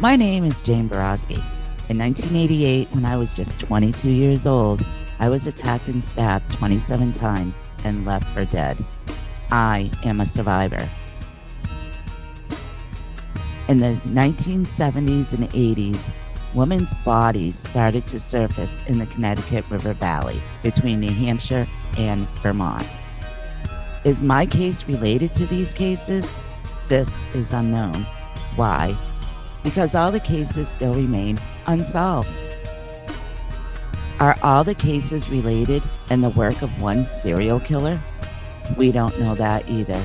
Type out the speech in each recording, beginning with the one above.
My name is Jane Dowski. In 1988, when I was just 22 years old, I was attacked and stabbed 27 times and left for dead. I am a survivor. In the 1970s and 80s, women's bodies started to surface in the Connecticut River Valley between New Hampshire and Vermont. Is my case related to these cases? This is unknown. Why? Because all the cases still remain unsolved. Are all the cases related in the work of one serial killer? We don't know that either.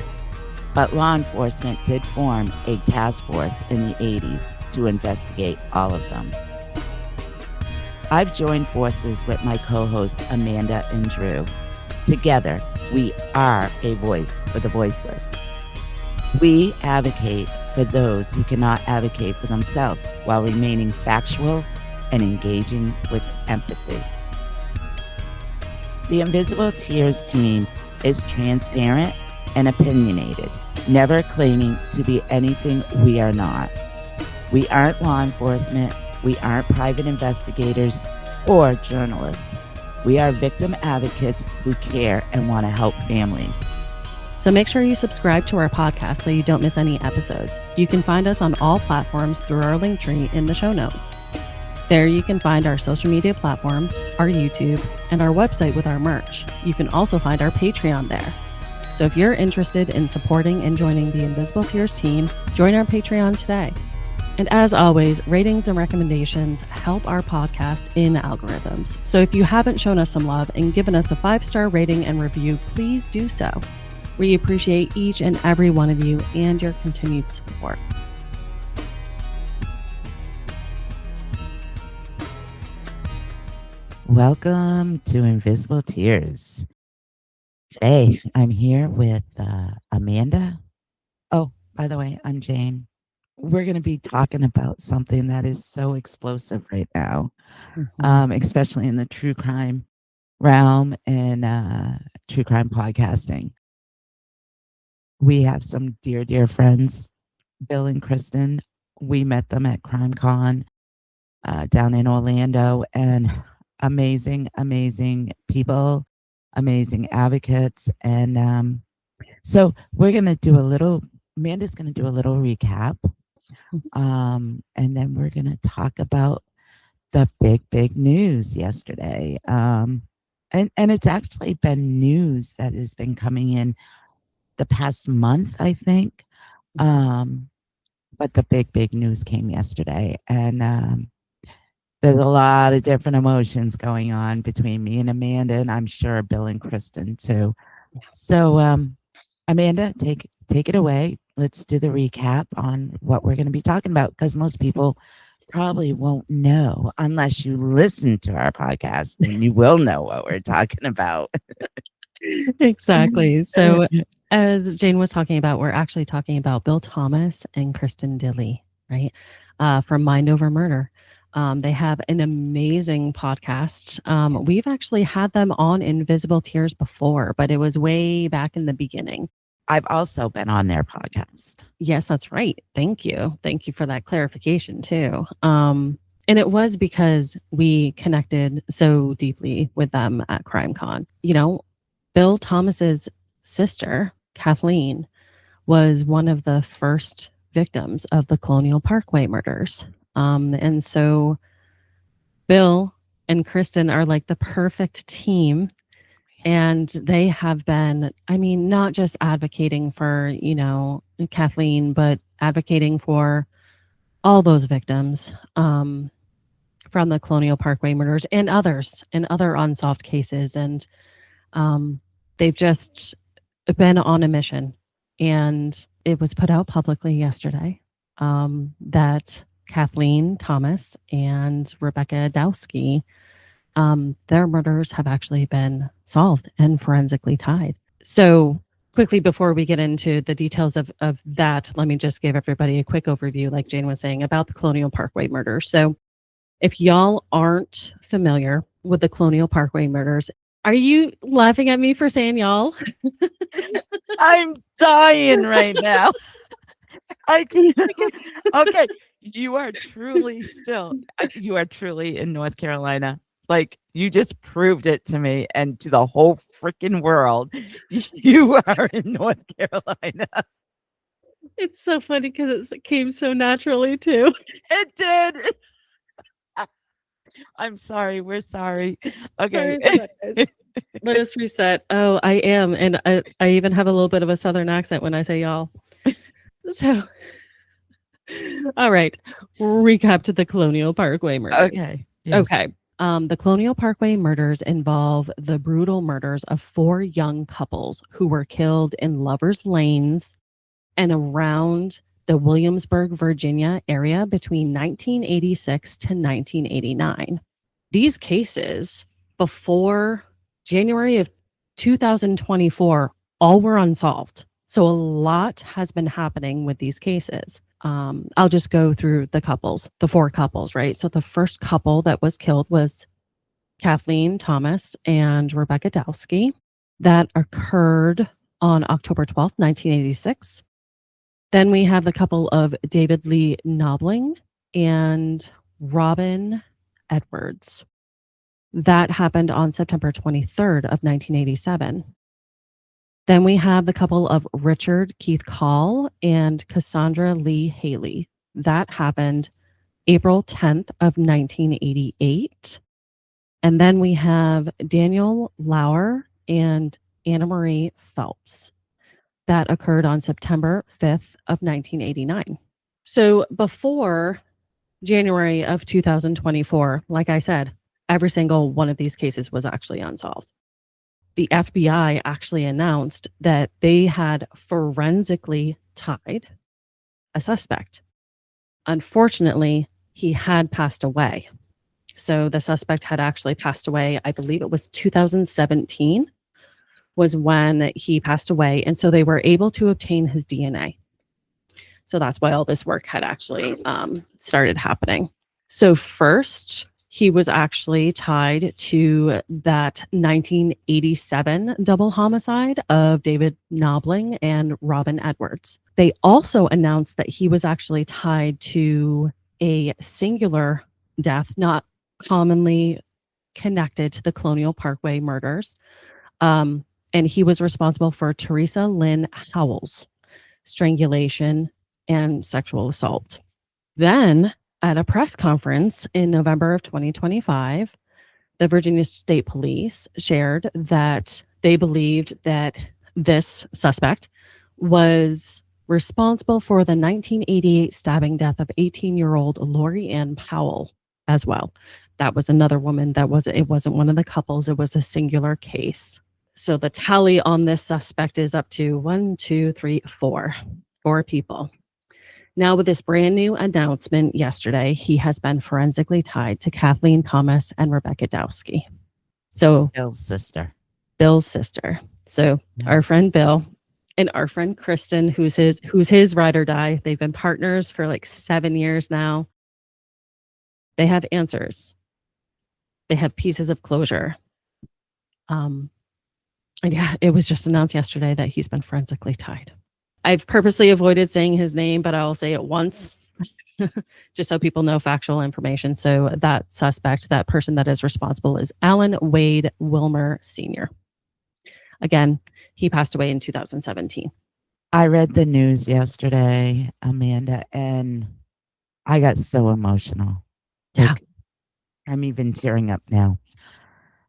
But law enforcement did form a task force in the 80s to investigate all of them. I've joined forces with my co-host Amanda and Drew. Together, we are a voice for the voiceless. We advocate for those who cannot advocate for themselves while remaining factual and engaging with empathy. The Invisible Tears team is transparent and opinionated, never claiming to be anything we are not. We aren't law enforcement, we aren't private investigators or journalists. We are victim advocates who care and want to help families. So make sure you subscribe to our podcast so you don't miss any episodes. You can find us on all platforms through our link tree in the show notes. There you can find our social media platforms, our YouTube, and our website with our merch. You can also find our Patreon there. So if you're interested in supporting and joining the Invisible Tears team, join our Patreon today. And as always, ratings and recommendations help our podcast in algorithms. So if you haven't shown us some love and given us a 5-star rating and review, please do so. We appreciate each and every one of you and your continued support. Welcome to Invisible Tears. Today, I'm here with Amanda. Oh, by the way, I'm Jane. We're going to be talking about something that is so explosive right now, especially in the true crime realm and true crime podcasting. We have some dear, dear friends, Bill and Kristin. We met them at CrimeCon down in Orlando, and amazing, amazing people, amazing advocates. And so we're going to do Amanda's going to do a little recap. And then we're going to talk about the big news yesterday. And it's actually been news that has been coming in the past month, I think. But the big news came yesterday. And there's a lot of different emotions going on between me and Amanda, and I'm sure Bill and Kristin too. So Amanda, take it away. Let's do the recap on what we're going to be talking about, because most people probably won't know unless you listen to our podcast, and you will know what we're talking about. Exactly. So as Jane was talking about, we're actually talking about Bill Thomas and Kristin Dilly, right? From Mind Over Murder. They have an amazing podcast. We've actually had them on Invisible Tears before, but it was way back in the beginning. I've also been on their podcast. Yes, that's right. Thank you. Thank you for that clarification too. And it was because we connected so deeply with them at CrimeCon. You know, Bill Thomas's sister, Kathleen, was one of the first victims of the Colonial Parkway murders. And so Bill and Kristin are like the perfect team. And they have been, I mean, not just advocating for, Kathleen, but advocating for all those victims from the Colonial Parkway murders and others and other unsolved cases. And they've just been on a mission. And it was put out publicly yesterday that Kathleen Thomas and Rebecca Dowski, their murders have actually been solved and forensically tied. So quickly, before we get into the details of that, let me just give everybody a quick overview, like Jane was saying, about the Colonial Parkway murders. So if y'all aren't familiar with the Colonial Parkway murders, are you laughing at me for saying y'all? I'm dying right now. Okay. You are truly you are truly in North Carolina. Like, you just proved it to me and to the whole freaking world. You are in North Carolina. It's so funny because it came so naturally too. It did. I'm sorry. We're sorry. Okay. Sorry about that, guys. Let us reset. Oh, I am. And I even have a little bit of a Southern accent when I say y'all. So, all right. Recap to the Colonial Parkway murder. Okay. Yes. Okay. The Colonial Parkway murders involve the brutal murders of 4 young couples who were killed in Lovers Lanes and around the Williamsburg, Virginia area between 1986 to 1989. These cases before January of 2024 all were unsolved. So a lot has been happening with these cases. I'll just go through the 4 couples, right? So the first couple that was killed was Cathy Thomas and Rebecca Dowski. That occurred on October 12th, 1986. Then we have the couple of David Lee Knobling and Robin Edwards. That happened on September 23rd of 1987. Then we have the couple of Richard Keith Call and Cassandra Lee Haley. That happened April 10th of 1988. And then we have Daniel Lauer and Anna Marie Phelps. That occurred on September 5th of 1989. So before January of 2024, like I said, every single one of these cases was actually unsolved. The FBI actually announced that they had forensically tied a suspect. Unfortunately, he had passed away. So the suspect had actually passed away, I believe it was 2017 was when he passed away. And so they were able to obtain his DNA. So that's why all this work had actually started happening. So first, he was actually tied to that 1987 double homicide of David Knobling and Robin Edwards. They also announced that he was actually tied to a singular death, not commonly connected to the Colonial Parkway murders. And he was responsible for Teresa Lynn Howell's strangulation and sexual assault. Then, at a press conference in November of 2025, the Virginia State Police shared that they believed that this suspect was responsible for the 1988 stabbing death of 18-year-old Lori Ann Powell as well. That was another woman it wasn't one of the couples, it was a singular case. So the tally on this suspect is up to 4 people. Now, with this brand new announcement yesterday, he has been forensically tied to Cathy Thomas and Rebecca Dowski. So Bill's sister. So our friend Bill and our friend Kristin, who's his ride or die. They've been partners for like 7 years now. They have answers. They have pieces of closure. And yeah, it was just announced yesterday that he's been forensically tied. I've purposely avoided saying his name, but I'll say it once just so people know factual information. So that suspect, that person that is responsible is Alan Wade Wilmer Sr. Again, he passed away in 2017. I read the news yesterday, Amanda, and I got so emotional. Yeah. I'm even tearing up now.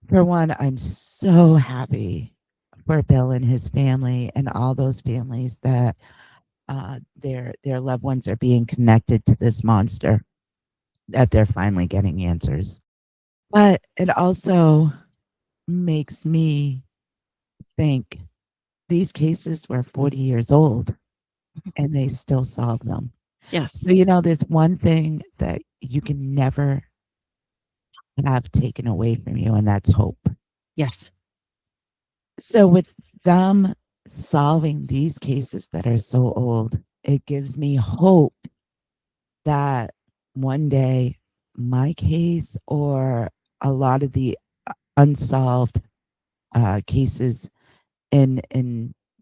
For one, I'm so happy for Bill and his family and all those families that their loved ones are being connected to this monster, that they're finally getting answers. But it also makes me think these cases were 40 years old and they still solve them. Yes. So, there's one thing that you can never have taken away from you, and that's hope. Yes. So with them solving these cases that are so old, it gives me hope that one day my case or a lot of the unsolved cases in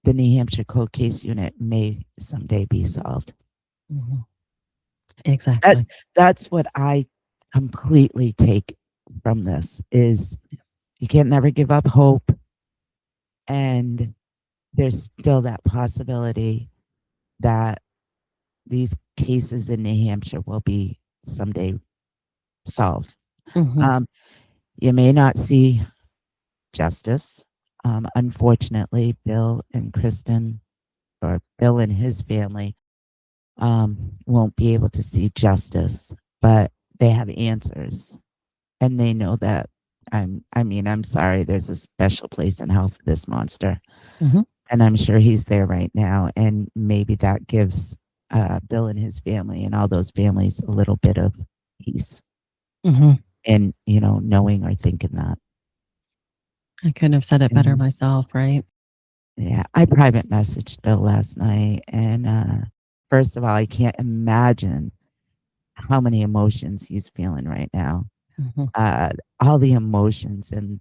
the New Hampshire Cold Case Unit may someday be solved. Mm-hmm. That's Exactly. that's what I completely take from this is you can't never give up hope, and there's still that possibility that these cases in New Hampshire will be someday solved. Hmm. Um, you may not see justice. Unfortunately, Bill and Kristin, or Bill and his family, won't be able to see justice, but they have answers, and they know that. I'm sorry. There's a special place in hell for this monster, Hmm. and I'm sure he's there right now. And maybe that gives Bill and his family and all those families a little bit of peace, Hmm. and knowing or thinking that. I couldn't have said it better Mhm. myself, right? Yeah, I private messaged Bill last night, and first of all, I can't imagine how many emotions he's feeling right now. Hmm. uh, all the emotions and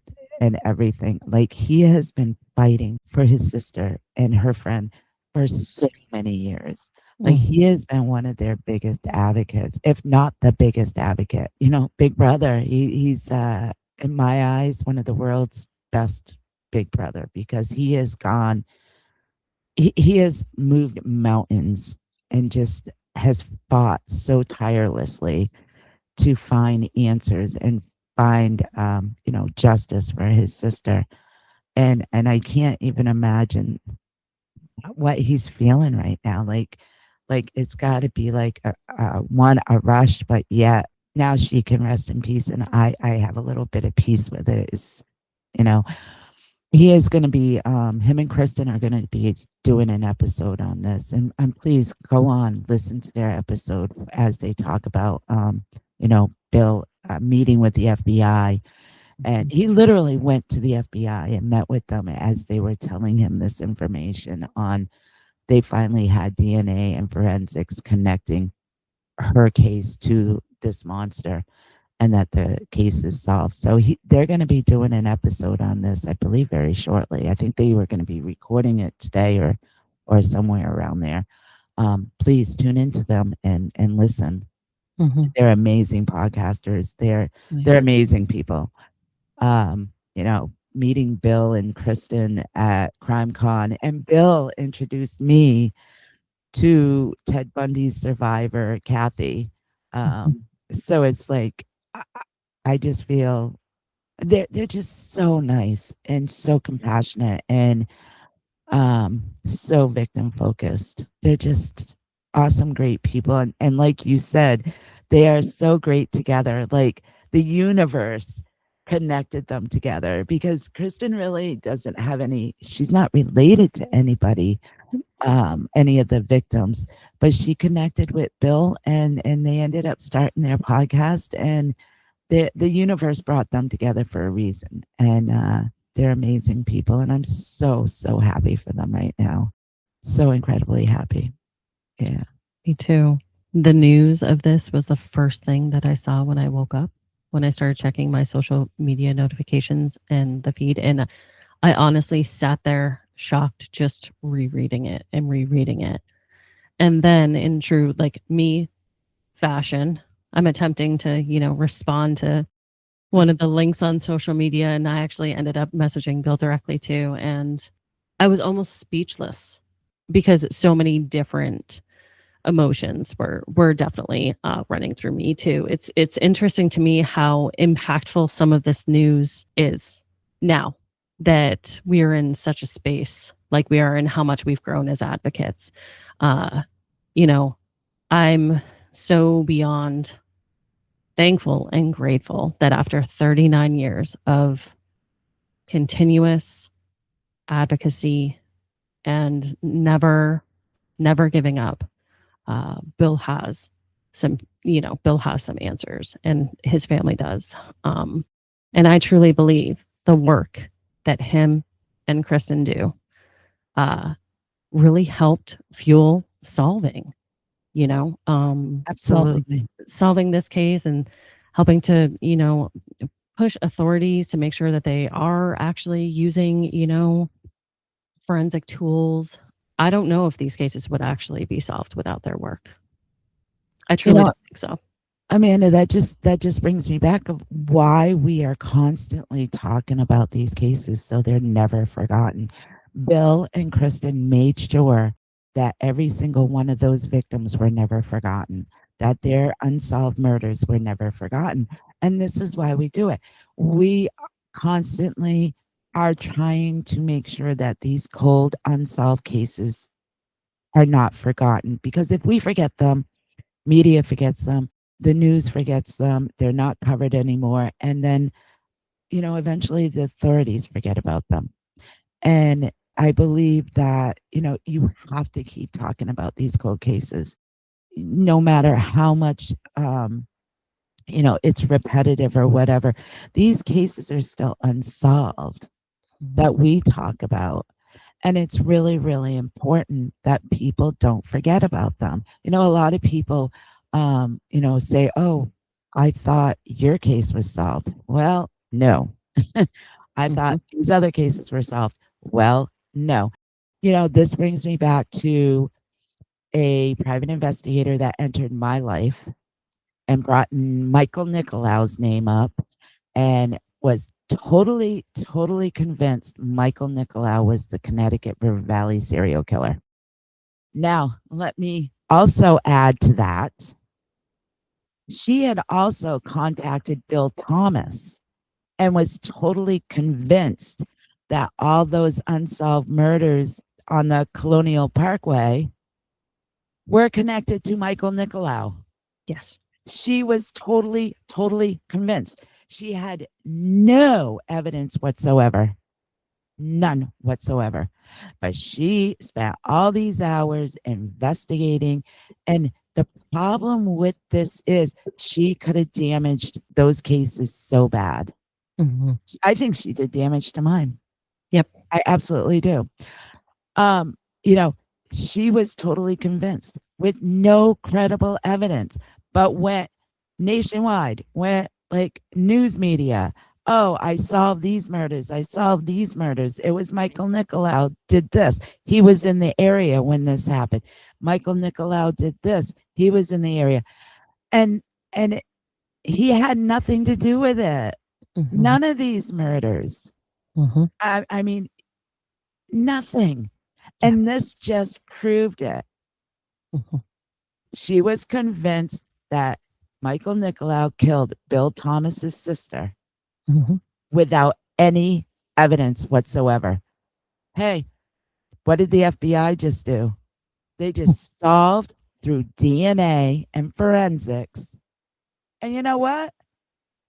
everything. Like he has been fighting for his sister and her friend for so many years. Like Hmm. he has been one of their biggest advocates, if not the biggest advocate. Big brother. He's in my eyes one of the world's best big brother because he has gone. He has moved mountains and just has fought so tirelessly to find answers and find justice for his sister, and I can't even imagine what he's feeling right now. Like it's got to be like a rush, but yet now she can rest in peace, and I have a little bit of peace with it. Is you know he is going to be him and Kristin are going to be doing an episode on this, and please go on listen to their episode as they talk about Bill meeting with the FBI. And he literally went to the FBI and met with them as they were telling him this information on they finally had DNA and forensics connecting her case to this monster, and that the case is solved. So they're going to be doing an episode on this, I believe, very shortly. I think they were going to be recording it today or somewhere around there. Please tune into them and listen. Hmm. They're amazing podcasters. They're Yeah. amazing people. Meeting Bill and Kristin at CrimeCon, and Bill introduced me to Ted Bundy's survivor, Cathy. Hmm. So it's like I just feel they're just so nice and so compassionate and so victim focused. They're just awesome, great people. And like you said, they are so great together. Like the universe connected them together because Kristin really doesn't have she's not related to anybody, any of the victims, but she connected with Bill, and they ended up starting their podcast, and the universe brought them together for a reason. And they're amazing people, and I'm so happy for them right now. So incredibly happy. Yeah. Me too. The news of this was the first thing that I saw when I woke up, when I started checking my social media notifications and the feed. And I honestly sat there shocked, just rereading it and rereading it. And then, in true, like me fashion, I'm attempting to, respond to one of the links on social media. And I actually ended up messaging Bill directly too. And I was almost speechless because so many different emotions were definitely running through me too. It's interesting to me how impactful some of this news is now that we are in such a space like we are and how much we've grown as advocates. Uh, you know, I'm so beyond thankful and grateful that after 39 years of continuous advocacy and never giving up, Bill has Bill has some answers, and his family does. And I truly believe the work that him and Kristin do uh, really helped fuel solving, Absolutely. solving this case and helping to, push authorities to make sure that they are actually using, forensic tools. I don't know if these cases would actually be solved without their work. I You truly know, don't think so. Amanda, that just brings me back of why we are constantly talking about these cases so they're never forgotten. Bill and Kristin made sure that every single one of those victims were never forgotten, that their unsolved murders were never forgotten. And this is why we do it. We constantly are trying to make sure that these cold, unsolved cases are not forgotten, because if we forget them, media forgets them, the news forgets them, they're not covered anymore. And then, eventually the authorities forget about them. And I believe that, you have to keep talking about these cold cases, no matter how much, it's repetitive or whatever. These cases are still unsolved Mhm. that we talk about. And it's really, really important that people don't forget about them. A lot of people, say, oh, I thought your case was solved. Well, no. I thought Mhm. these other cases were solved. Well, no. This brings me back to a private investigator that entered my life and brought Michael Nicolau's name up and was totally, totally convinced Michael Nicolau was the Connecticut River Valley serial killer. Now, let me also add to that. She had also contacted Bill Thomas and was totally convinced that all those unsolved murders on the Colonial Parkway were connected to Michael Nicolau. Yes. She was totally, totally convinced. She had no evidence whatsoever, none whatsoever. But she spent all these hours investigating. And the problem with this is she could have damaged those cases so bad. Hmm. I think she did damage to mine. Yep. I absolutely do. Um, you know, she was totally convinced with no credible evidence, but went nationwide, went like news media. Oh, I solved these murders. I solved these murders. It was Michael Nicolau did this. He was in the area when this happened. Michael Nicolau did this. He was in the area. And and he had nothing to do with it. Hmm. None of these murders. Hmm. I mean, nothing. Yeah. And this just proved it. Hmm. She was convinced that Michael Nicolau killed Bill Thomas's sister Hmm. without any evidence whatsoever. Hey, what did the FBI just do? They just solved through DNA and forensics. And you know what?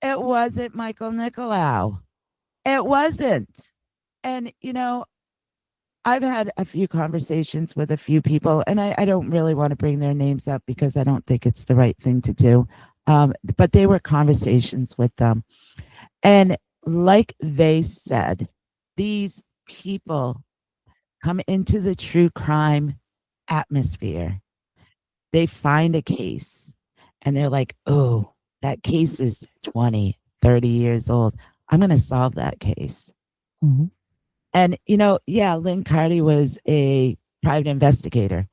It wasn't Michael Nicolau. It wasn't. And, I've had a few conversations with a few people, and I don't really want to bring their names up because I don't think it's the right thing to do. But they were conversations with them. And like they said, these people come into the true crime atmosphere. They find a case and they're like, oh, that case is 20, 30 years old. I'm going to solve that case. Hmm. And, yeah, Lynn Carty was a private investigator,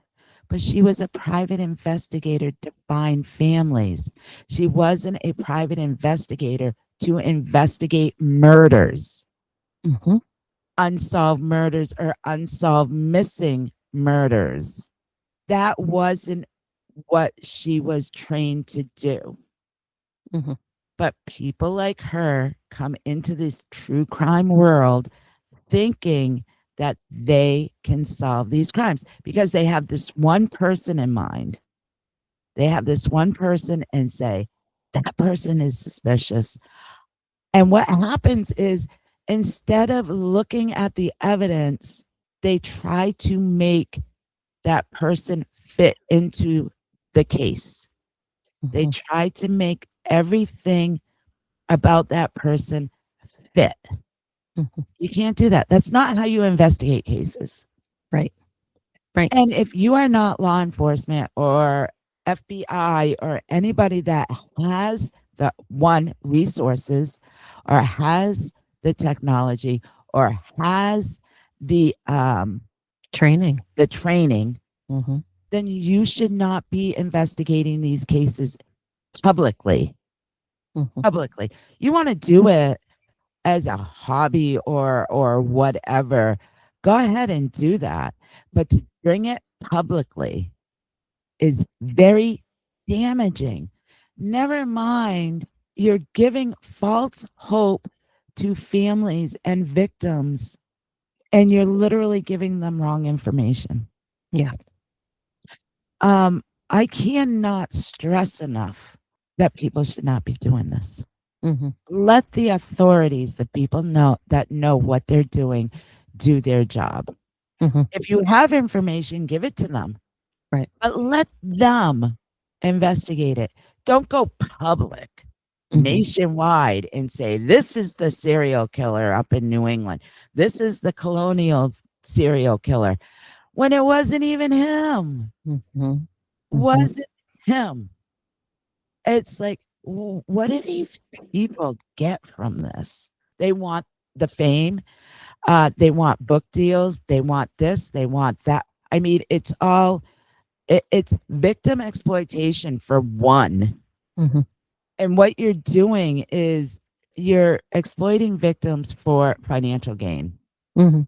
but she was a private investigator to find families. She wasn't a private investigator to investigate murders, Hmm. unsolved murders, or unsolved missing murders. That wasn't what she was trained to do. Hmm. But people like her come into this true crime world thinking that they can solve these crimes because they have this one person in mind. They have this one person and say, that person is suspicious. And what happens is instead of looking at the evidence, they try to make that person fit into the case. They Hmm. try to make everything about that person fit. Hmm. You can't do that. That's not how you investigate cases. Right. Right. And if you are not law enforcement or FBI or anybody that has the one resources or has the technology or has the Training. the training, Hmm. then you should not be investigating these cases publicly. Publicly. You want to do it as a hobby or whatever, go ahead and do that. But to bring it publicly is very damaging. Never mind, you're giving false hope to families and victims, and you're literally giving them wrong information. Yeah. I cannot stress enough that people should not be doing this. Let the authorities, the people that know what they're doing, do their job. If you have information, give it to them. Right. But let them investigate it. Don't go public nationwide and say, this is the serial killer up in New England. This is the Colonial serial killer. When it wasn't even him. Wasn't him. It's like, what do these people get from this? They want the fame. They want book deals. They want this. They want that. I mean, it's all, it's victim exploitation for one. And what you're doing is you're exploiting victims for financial gain. And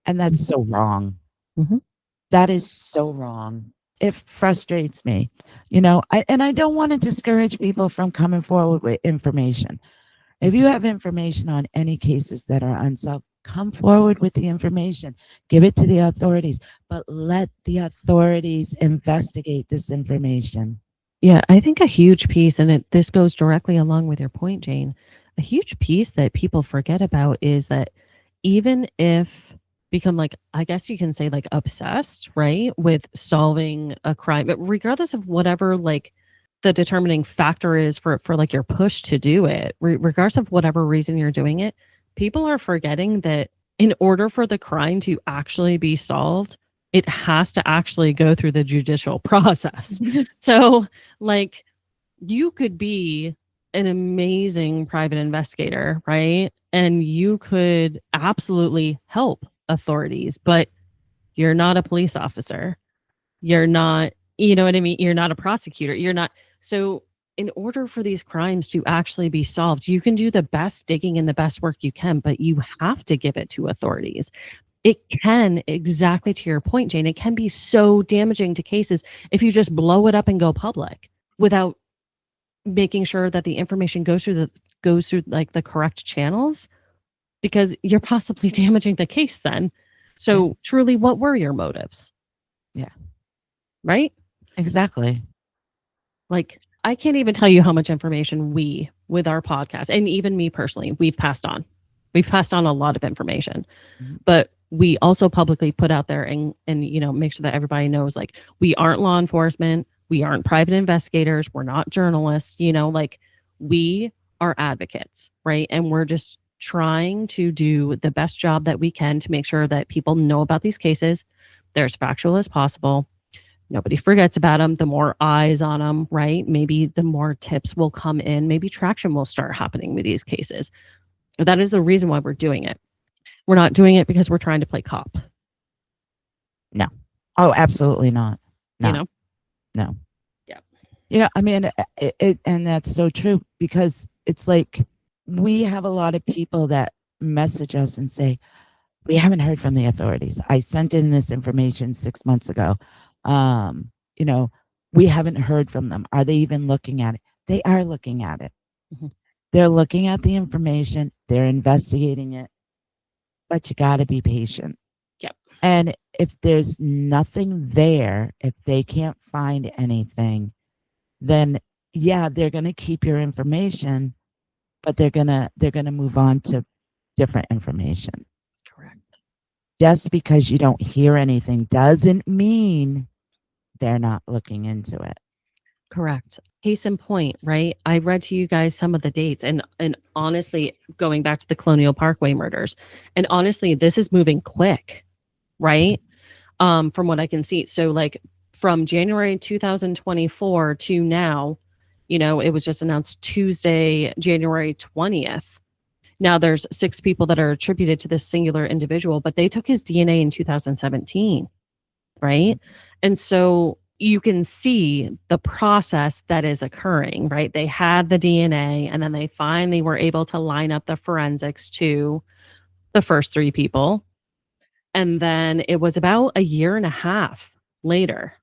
that's so wrong. That is so wrong. It frustrates me, and I don't want to discourage people from coming forward with information. If you have information on any cases that are unsolved, come forward with the information, give it to the authorities, but let the authorities investigate this information. Yeah, I think a huge piece, and this goes directly along with your point, Jane, a huge piece that people forget about is that even if become like, I guess you can say like obsessed, right, with solving a crime, but regardless of whatever like the determining factor is for like your push to do it, regardless of whatever reason you're doing it, people are forgetting that in order for the crime to actually be solved, it has to actually go through the judicial process. So like you could be an amazing private investigator, right? And you could absolutely help authorities, but you're not a police officer. You're not, you know what I mean? You're not a prosecutor. You're not. So in order for these crimes to actually be solved, you can do the best digging and the best work you can, but you have to give it to authorities. It can, exactly to your point, Jane, it can be so damaging to cases if you just blow it up and go public without making sure that the information goes through like the correct channels, because you're possibly damaging the case then. So truly, what were your motives? Yeah. Right? Exactly. Like, I can't even tell you how much information we, with our podcast, and even me personally, we've passed on. We've passed on a lot of information, but we also publicly put out there and make sure that everybody knows, like, we aren't law enforcement. We aren't private investigators. We're not journalists, like we are advocates, right? And we're just trying to do the best job that we can to make sure that people know about these cases. They're as factual as possible. Nobody forgets about them. The more eyes on them, right? Maybe the more tips will come in. Maybe traction will start happening with these cases. That is the reason why we're doing it. We're not doing it because we're trying to play cop. No. Oh, absolutely not. No. No. Yeah. I mean, and that's so true, because it's like we have a lot of people that message us and say, we haven't heard from the authorities. I sent in this information 6 months ago. We haven't heard from them. Are they even looking at it? They are looking at it. They're looking at the information. They're investigating it. But you got to be patient. Yep. And if there's nothing there, if they can't find anything, then they're going to keep your information, but they're going to move on to different information. Correct. Just because you don't hear anything doesn't mean they're not looking into it. Correct. Case in point, right? I read to you guys some of the dates, and honestly, going back to the Colonial Parkway murders, and honestly, this is moving quick, right? From what I can see. So like from January 2024 to now, it was just announced Tuesday, January 20th. Now there's 6 people that are attributed to this singular individual, but they took his DNA in 2017. right? And so you can see the process that is occurring, right? They had the DNA and then they finally were able to line up the forensics to the first three people. And then it was about a year and a half later.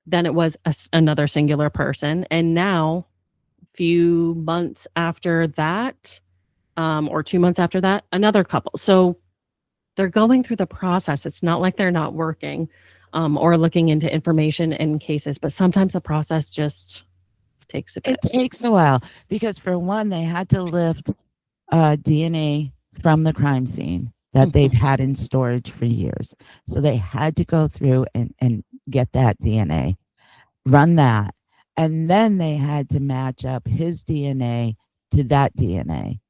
Then it was another singular person. And now, a few months after that, or 2 months after that, another couple. So they're going through the process. It's not like they're not working or looking into information in cases, but sometimes the process just takes a bit. It takes a while because, for one, they had to lift DNA from the crime scene that they've had in storage for years. So they had to go through and get that DNA, run that, and then they had to match up his DNA to that DNA.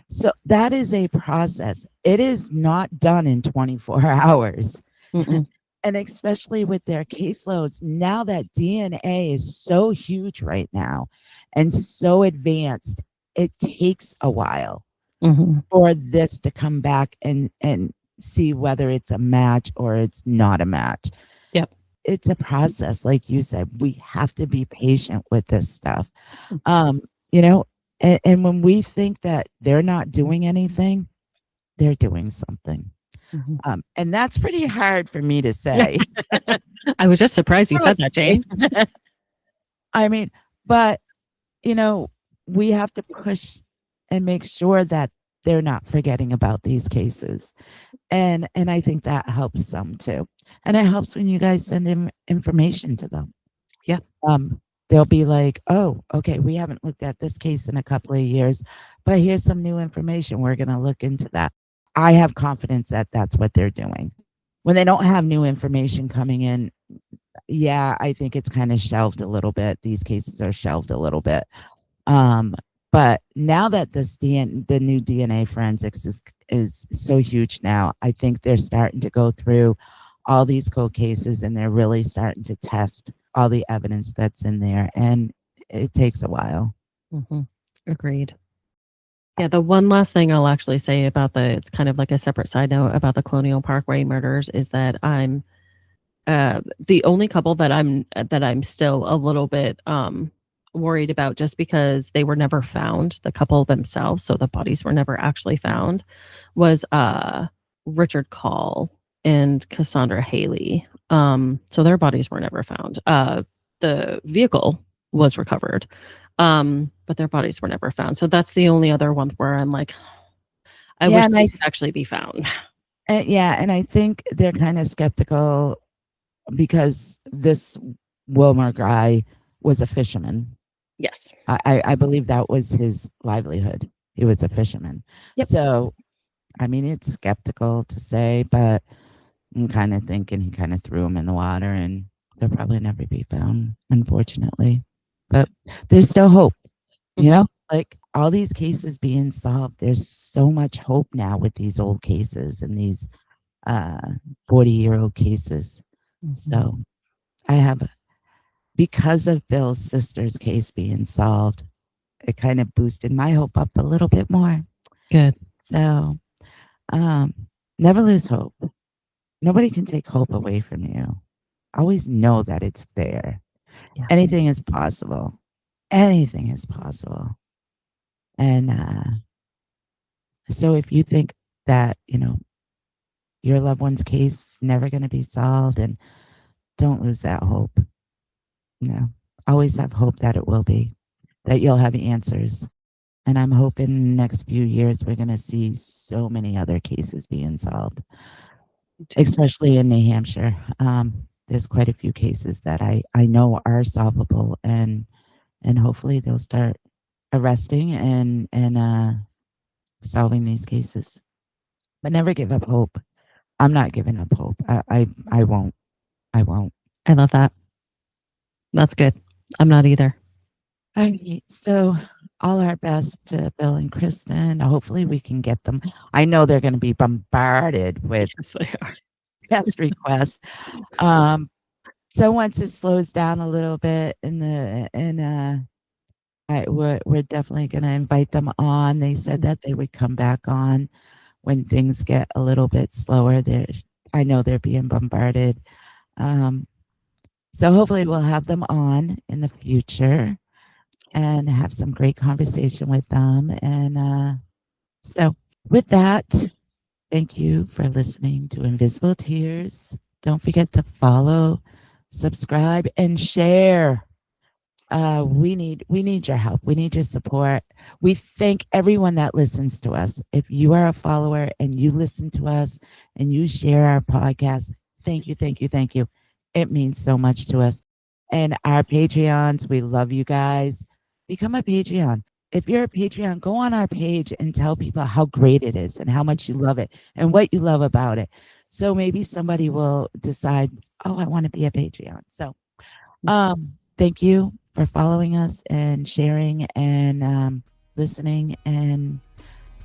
So that is a process. It is not done in 24 hours. And especially with their caseloads, now that DNA is so huge right now and so advanced, it takes a while for this to come back and see whether it's a match or it's not a match. Yep. It's a process. Like you said, we have to be patient with this stuff. You know, and when we think that they're not doing anything, they're doing something. And that's pretty hard for me to say. I was just surprised you said that, Jane. I mean, but, you know, we have to push and make sure that they're not forgetting about these cases. And I think that helps some too. And it helps when you guys send in information to them. Yeah. They'll be like, oh, okay, we haven't looked at this case in a couple of years, but here's some new information. We're going to look into that. I have confidence that that's what they're doing. When they don't have new information coming in, yeah, I think it's kind of shelved a little bit. These cases are shelved a little bit. But now that the new DNA forensics is so huge now, I think they're starting to go through all these cold cases and they're really starting to test all the evidence that's in there. And it takes a while. Agreed. Yeah, the one last thing I'll actually say about it's kind of like a separate side note about the Colonial Parkway murders is that I'm the only couple that I'm still a little bit worried about, just because they were never found, the couple themselves, so the bodies were never actually found, was Richard Call and Cassandra Haley. So their bodies were never found. The vehicle was recovered, but their bodies were never found. So that's the only other one where I'm like, I wish they could actually be found. And I think they're kind of skeptical because this Wilmer guy was a fisherman. Yes. I believe that was his livelihood. He was a fisherman. Yep. So, I mean, it's skeptical to say, but I'm kind of thinking he kind of threw him in the water and they'll probably never be found, unfortunately. But there's still hope, you know, like all these cases being solved. There's so much hope now with these old cases and these 40-year-old cases. So I have, because of Bill's sister's case being solved, it kind of boosted my hope up a little bit more. Good. So never lose hope. Nobody can take hope away from you. Always know that it's there. Yeah. Anything is possible. Anything is possible. And so if you think that, you know, your loved one's case is never going to be solved, and don't lose that hope. No, always have hope that it will be, that you'll have answers. And I'm hoping in the next few years, we're going to see so many other cases being solved, especially in New Hampshire. There's quite a few cases that I know are solvable, and hopefully they'll start arresting and solving these cases. But never give up hope. I'm not giving up hope. I won't. I won't. I love that. That's good. I'm not either. All right. So all our best to Bill and Kristin. Hopefully we can get them. I know they're going to be bombarded with guest requests. So once it slows down a little bit we're definitely going to invite them on. They said that they would come back on when things get a little bit slower. I know they're being bombarded. So hopefully we'll have them on in the future and have some great conversation with them. And so with that, thank you for listening to Invisible Tears. Don't forget to follow, subscribe, and share. We need your help. We need your support. We thank everyone that listens to us. If you are a follower and you listen to us and you share our podcast, thank you, thank you, thank you. It means so much to us. And our Patreons, we love you guys. Become a Patreon. If you're a Patreon, go on our page and tell people how great it is and how much you love it and what you love about it. So maybe somebody will decide, oh, I want to be a Patreon. So thank you for following us and sharing and listening. And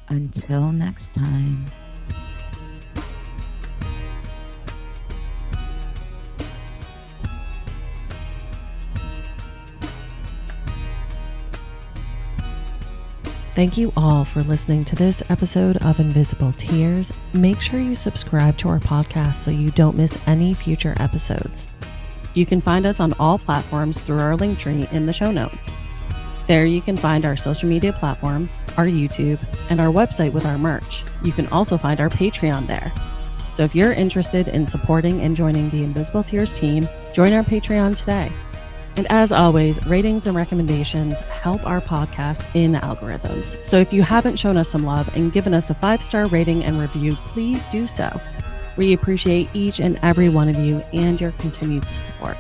until next time. Thank you all for listening to this episode of Invisible Tears. Make sure you subscribe to our podcast so you don't miss any future episodes. You can find us on all platforms through our link tree in the show notes. There you can find our social media platforms, our YouTube, and our website with our merch. You can also find our Patreon there. So if you're interested in supporting and joining the Invisible Tears team, join our Patreon today. And as always, ratings and recommendations help our podcast in algorithms. So if you haven't shown us some love and given us a 5-star rating and review, please do so. We appreciate each and every one of you and your continued support.